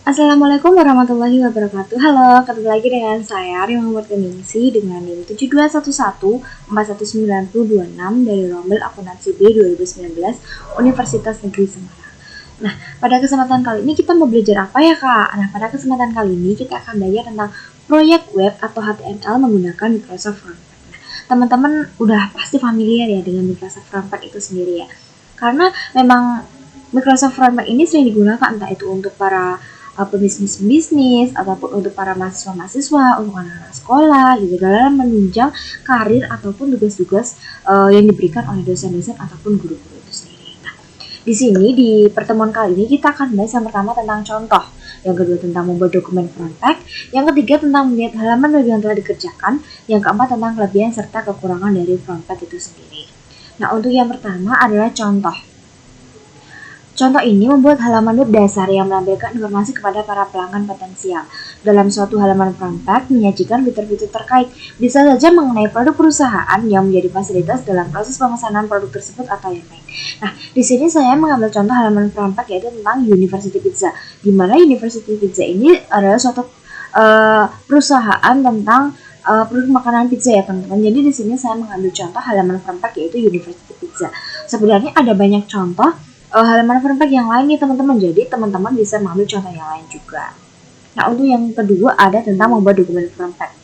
Assalamualaikum warahmatullahi wabarakatuh. Halo, ketemu lagi dengan saya Rima Murtiningsi dengan NIM 7211419026 dari Rombel Akuntansi B 2019 Universitas Negeri Semarang. Nah, pada kesempatan kali ini kita mau belajar apa ya, Kak? Nah, pada kesempatan kali ini kita akan belajar tentang proyek web atau HTML menggunakan Microsoft Frontend. Nah, teman-teman udah pasti familiar ya dengan Microsoft Frontend itu sendiri ya. Karena memang Microsoft Frontend ini sering digunakan entah itu untuk para pebisnis ataupun untuk para mahasiswa-mahasiswa, untuk anak-anak sekolah gitu dalam menunjang karir ataupun tugas-tugas yang diberikan oleh dosen-dosen ataupun guru-guru itu sendiri. Nah, di sini di pertemuan kali ini kita akan bahas yang pertama tentang contoh, yang kedua tentang membuat dokumen frontend, yang ketiga tentang melihat halaman web yang telah dikerjakan, yang keempat tentang kelebihan serta kekurangan dari frontend itu sendiri. Nah, untuk yang pertama adalah contoh. Contoh ini membuat halaman web dasar yang menampilkan informasi kepada para pelanggan potensial. Dalam suatu halaman frontend menyajikan fitur-fitur terkait, bisa saja mengenai produk perusahaan yang menjadi fasilitas dalam proses pemesanan produk tersebut atau yang lain. Nah, di sini saya mengambil contoh halaman frontend yaitu tentang University Pizza, di mana University Pizza ini adalah suatu perusahaan tentang produk makanan pizza ya teman-teman. Jadi di sini saya mengambil contoh halaman frontend yaitu University Pizza. Sebenarnya ada banyak contoh halaman frontend yang lain nih teman-teman, jadi teman-teman bisa mengambil contoh yang lain juga. Nah, untuk yang kedua ada tentang membuat dokumen frontend.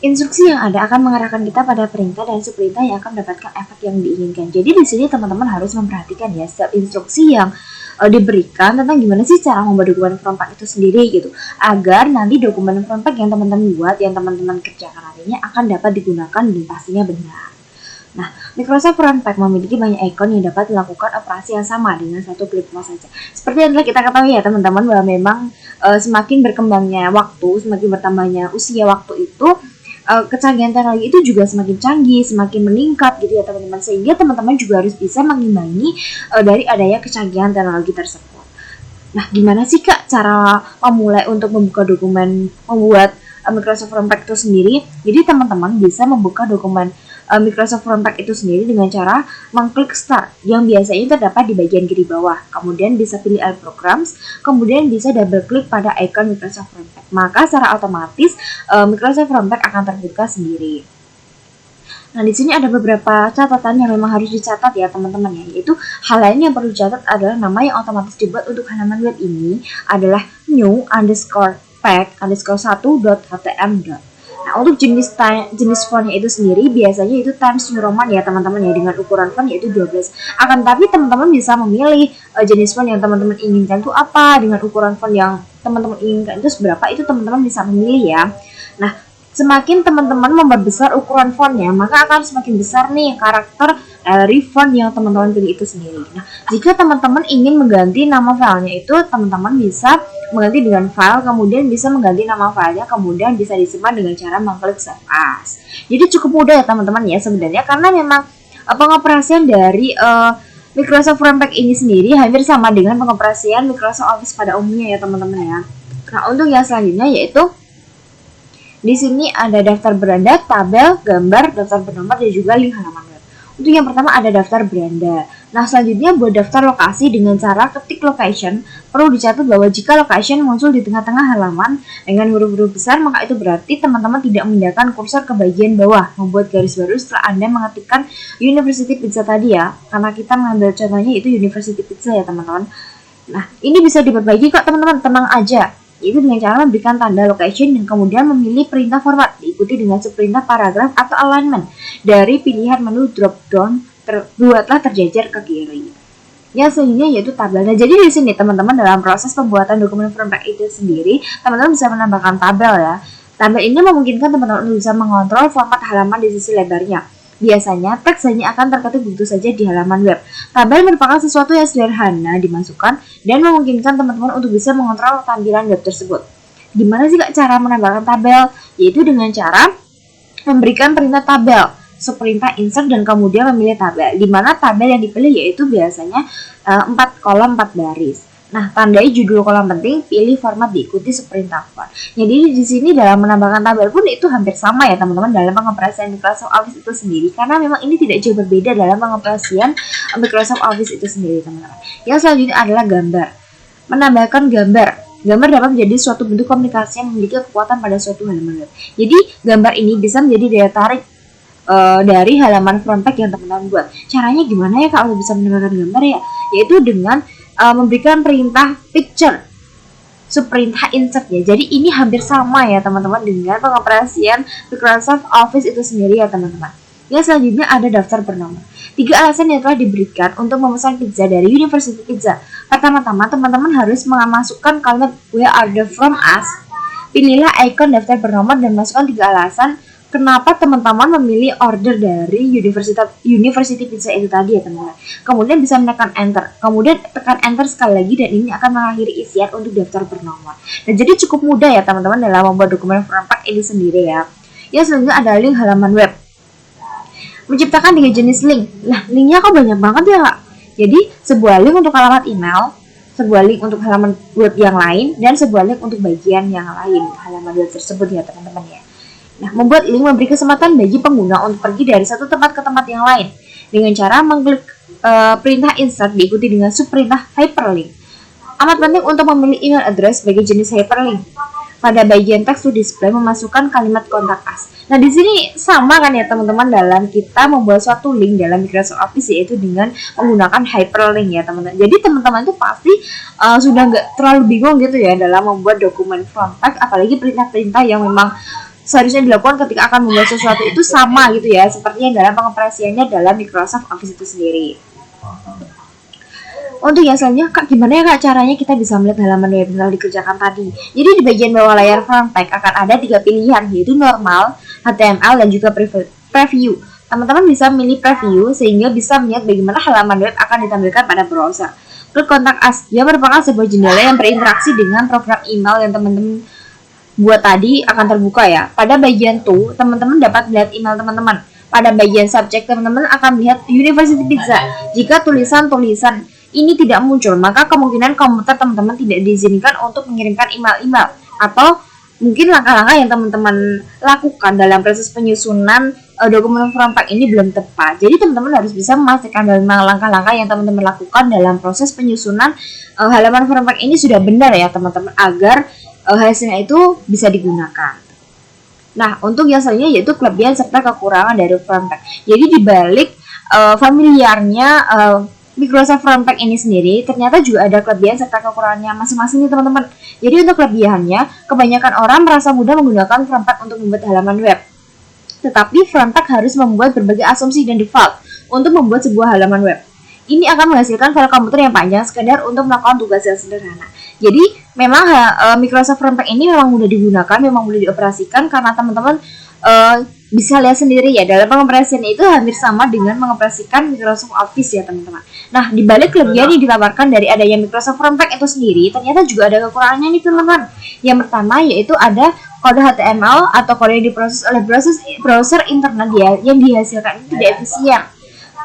Instruksi yang ada akan mengarahkan kita pada perintah dan subperintah yang akan mendapatkan efek yang diinginkan. Jadi di sini teman-teman harus memperhatikan ya setiap instruksi yang diberikan tentang gimana sih cara membuat dokumen frontend itu sendiri gitu, agar nanti dokumen frontend yang teman-teman buat, yang teman-teman kerjakan nantinya akan dapat digunakan dan pastinya benar. Nah, Microsoft Frontend memiliki banyak ikon yang dapat melakukan operasi yang sama dengan satu klik mouse saja. Seperti yang telah kita ketahui ya teman-teman, bahwa memang semakin berkembangnya waktu, semakin bertambahnya usia waktu itu, kecanggihan teknologi itu juga semakin canggih, semakin meningkat gitu ya teman-teman. Sehingga teman-teman juga harus bisa mengimbangi dari adanya kecanggihan teknologi tersebut. Nah, gimana sih Kak cara memulai untuk membuka dokumen, membuat Microsoft Frontend itu sendiri? Jadi teman-teman bisa membuka dokumen Microsoft Frontend itu sendiri dengan cara mengklik Start yang biasanya terdapat di bagian kiri bawah. Kemudian bisa pilih All Programs, kemudian bisa double klik pada icon Microsoft Frontend. Maka secara otomatis Microsoft Frontend akan terbuka sendiri. Nah, di sini ada beberapa catatan yang memang harus dicatat ya teman-teman ya, yaitu hal lain yang perlu dicatat adalah nama yang otomatis dibuat untuk halaman web ini adalah new_pack_1.htm. Nah, untuk jenis fontnya itu sendiri biasanya itu Times New Roman ya teman-teman ya, dengan ukuran font yaitu 12. Akan tapi teman-teman bisa memilih jenis font yang teman-teman inginkan itu apa, dengan ukuran font yang teman-teman inginkan itu seberapa, itu teman-teman bisa memilih ya. Nah, semakin teman-teman memperbesar ukuran fontnya, maka akan semakin besar nih karakter dari font yang teman-teman pilih itu sendiri. Nah, jika teman-teman ingin mengganti nama filenya itu, teman-teman bisa mengganti dengan file, kemudian bisa mengganti nama filenya, kemudian bisa disimpan dengan cara mengklik Save As. Jadi cukup mudah ya teman-teman ya sebenarnya, karena memang pengoperasian dari Microsoft Frontend ini sendiri hampir sama dengan pengoperasian Microsoft Office pada umumnya ya teman-teman ya. Nah, untuk yang selanjutnya yaitu di sini ada daftar beranda, tabel, gambar, daftar bernomor, dan juga link halaman web. Untuk yang pertama ada daftar beranda. Nah, selanjutnya buat daftar lokasi dengan cara ketik location. Perlu dicatat bahwa jika location muncul di tengah-tengah halaman dengan huruf-huruf besar, maka itu berarti teman-teman tidak memindahkan kursor ke bagian bawah, membuat garis baru setelah Anda mengetikkan University Pizza tadi ya. Karena kita mengambil contohnya itu University Pizza ya teman-teman. Nah, ini bisa diperbaiki kok teman-teman, tenang aja. Yaitu dengan cara memberikan tanda location dan kemudian memilih perintah format, diikuti dengan perintah paragraf atau alignment dari pilihan menu drop down buatlah terjajar ke kiri. Yang selanjutnya yaitu tabel. Nah, jadi di sini teman-teman dalam proses pembuatan dokumen frontend itu sendiri, teman-teman bisa menambahkan tabel ya. Tabel ini memungkinkan teman-teman untuk bisa mengontrol format halaman di sisi lebarnya. Biasanya teks hanya akan terketik begitu saja di halaman web. Tabel merupakan sesuatu yang sederhana dimasukkan dan memungkinkan teman-teman untuk bisa mengontrol tampilan web tersebut. Gimana sih Kak cara menambahkan tabel? Yaitu dengan cara memberikan perintah tabel, perintah insert dan kemudian memilih tabel. Di mana tabel yang dipilih yaitu biasanya 4 kolom 4 baris. Nah, tandai judul kolom penting, pilih format, diikuti perintah font. Jadi di sini dalam menambahkan tabel pun itu hampir sama ya teman-teman dalam pengoperasian Microsoft Office itu sendiri, karena memang ini tidak jauh berbeda dalam pengoperasian Microsoft Office itu sendiri teman-teman. Yang selanjutnya adalah gambar. menambahkan gambar. Gambar dapat menjadi suatu bentuk komunikasi yang memiliki kekuatan pada suatu halaman web. Jadi gambar ini bisa menjadi daya tarik dari halaman front page yang teman-teman buat. Caranya gimana ya kalau bisa menambahkan gambar ya? Yaitu dengan memberikan perintah picture, perintah insert ya. Jadi ini hampir sama ya teman-teman dengan pengoperasian Microsoft Office itu sendiri ya teman-teman. Yang selanjutnya ada daftar bernomor. 3 alasan yang telah diberikan untuk memesan pizza dari University Pizza. Pertama-tama, teman-teman harus memasukkan kalimat "Where are the from us?" Pilihlah ikon daftar bernomor dan masukkan 3 alasan kenapa teman-teman memilih order dari University Pizza itu tadi ya teman-teman. Kemudian bisa menekan enter. Kemudian tekan enter sekali lagi dan ini akan mengakhiri isian untuk daftar bernomor. Nah, jadi cukup mudah ya teman-teman dalam membuat dokumen front page ini sendiri ya. Yang selanjutnya ada link halaman web. Menciptakan 3 jenis link. Nah, linknya kok banyak banget ya kak. Jadi sebuah link untuk alamat email, sebuah link untuk halaman web yang lain, dan sebuah link untuk bagian yang lain halaman web tersebut ya teman-teman ya. Nah, membuat link memberi kesempatan bagi pengguna untuk pergi dari satu tempat ke tempat yang lain dengan cara mengklik perintah insert diikuti dengan subperintah hyperlink. Amat penting untuk memilih email address sebagai jenis hyperlink. Pada bagian text to display memasukkan kalimat kontak us. Nah, di sini sama kan ya teman-teman dalam kita membuat suatu link dalam Microsoft Office yaitu dengan menggunakan hyperlink ya teman-teman. Jadi teman-teman itu pasti sudah nggak terlalu bingung gitu ya dalam membuat dokumen front page, apalagi perintah-perintah yang memang seharusnya dilakukan ketika akan membuat sesuatu itu sama gitu ya, seperti yang dalam pengoperasiannya dalam Microsoft Office itu sendiri. Untuk yang selanjutnya, kak gimana ya kak caranya kita bisa melihat halaman web yang telah dikerjakan tadi? Jadi di bagian bawah layar front page akan ada 3 pilihan, yaitu normal, HTML, dan juga preview. Teman-teman bisa memilih preview sehingga bisa melihat bagaimana halaman web akan ditampilkan pada browser. Klik kontak us, dia merupakan sebuah jendela yang berinteraksi dengan program email yang teman-teman buat tadi akan terbuka ya. Pada bagian to, teman-teman dapat melihat email teman-teman. Pada bagian subjek, teman-teman akan melihat University Pizza. Jika tulisan-tulisan ini tidak muncul, maka kemungkinan komputer teman-teman tidak diizinkan untuk mengirimkan email-email, atau mungkin langkah-langkah yang teman-teman lakukan dalam proses penyusunan dokumen front page ini belum tepat. Jadi teman-teman harus bisa memastikan dalam langkah-langkah yang teman-teman lakukan dalam proses penyusunan halaman front page ini sudah benar ya teman-teman, agar hasilnya itu bisa digunakan. Nah, untuk yang selanjutnya yaitu kelebihan serta kekurangan dari front page. Jadi dibalik familiarnya Microsoft Front Page ini sendiri ternyata juga ada kelebihan serta kekurangannya masing-masing nih teman-teman. Jadi untuk kelebihannya, kebanyakan orang merasa mudah menggunakan Front Page untuk membuat halaman web. Tetapi Front Page harus membuat berbagai asumsi dan default untuk membuat sebuah halaman web. Ini akan menghasilkan file komputer yang panjang sekedar untuk melakukan tugas yang sederhana. Jadi memang Microsoft Front Page ini memang mudah digunakan, memang mudah dioperasikan karena teman-teman bisa lihat sendiri ya, dalam pengoperasian itu hampir sama dengan mengoperasikan Microsoft Office ya teman-teman. Nah, di balik kelebihan yang ditawarkan dari adanya Microsoft Front Page itu sendiri, ternyata juga ada kekurangannya nih teman-teman. Yang pertama yaitu ada kode HTML atau kode yang diproses oleh browser internet yang dihasilkan itu tidak efisien.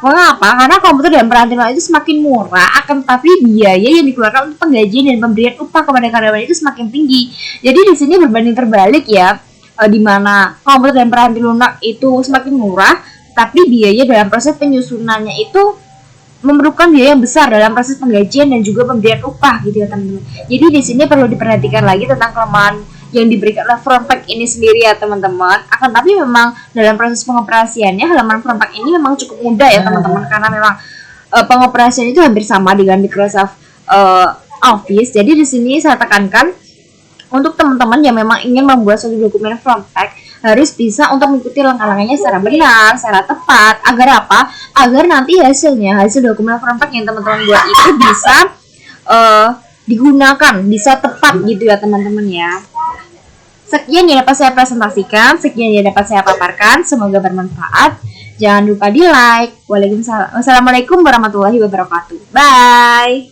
Mengapa? Karena komputer dan perantilan itu semakin murah, akan tetapi biaya yang dikeluarkan untuk penggajian dan pemberian upah kepada karyawan itu semakin tinggi. Jadi di sini berbanding terbalik ya, di mana komputer dan peranti lunak itu semakin murah, tapi biaya dalam proses penyusunannya itu memerlukan biaya yang besar dalam proses penggajian dan juga pemberian upah gitu ya teman-teman. Jadi di sini perlu diperhatikan lagi tentang kelemahan yang diberikan oleh front page ini sendiri ya teman-teman. Akan tapi memang dalam proses pengoperasiannya halaman front page ini memang cukup mudah ya teman-teman, karena memang pengoperasian itu hampir sama dengan Microsoft Office. Jadi di sini saya tekankan untuk teman-teman yang memang ingin membuat suatu dokumen front page harus bisa untuk mengikuti langkah-langkahnya secara benar, secara tepat. Agar apa? Agar nanti hasil dokumen front page yang teman-teman buat itu bisa digunakan, bisa tepat gitu ya teman-teman ya. Sekian yang dapat saya presentasikan, sekian yang dapat saya paparkan, semoga bermanfaat. Jangan lupa di like. Wassalamualaikum warahmatullahi wabarakatuh. Bye.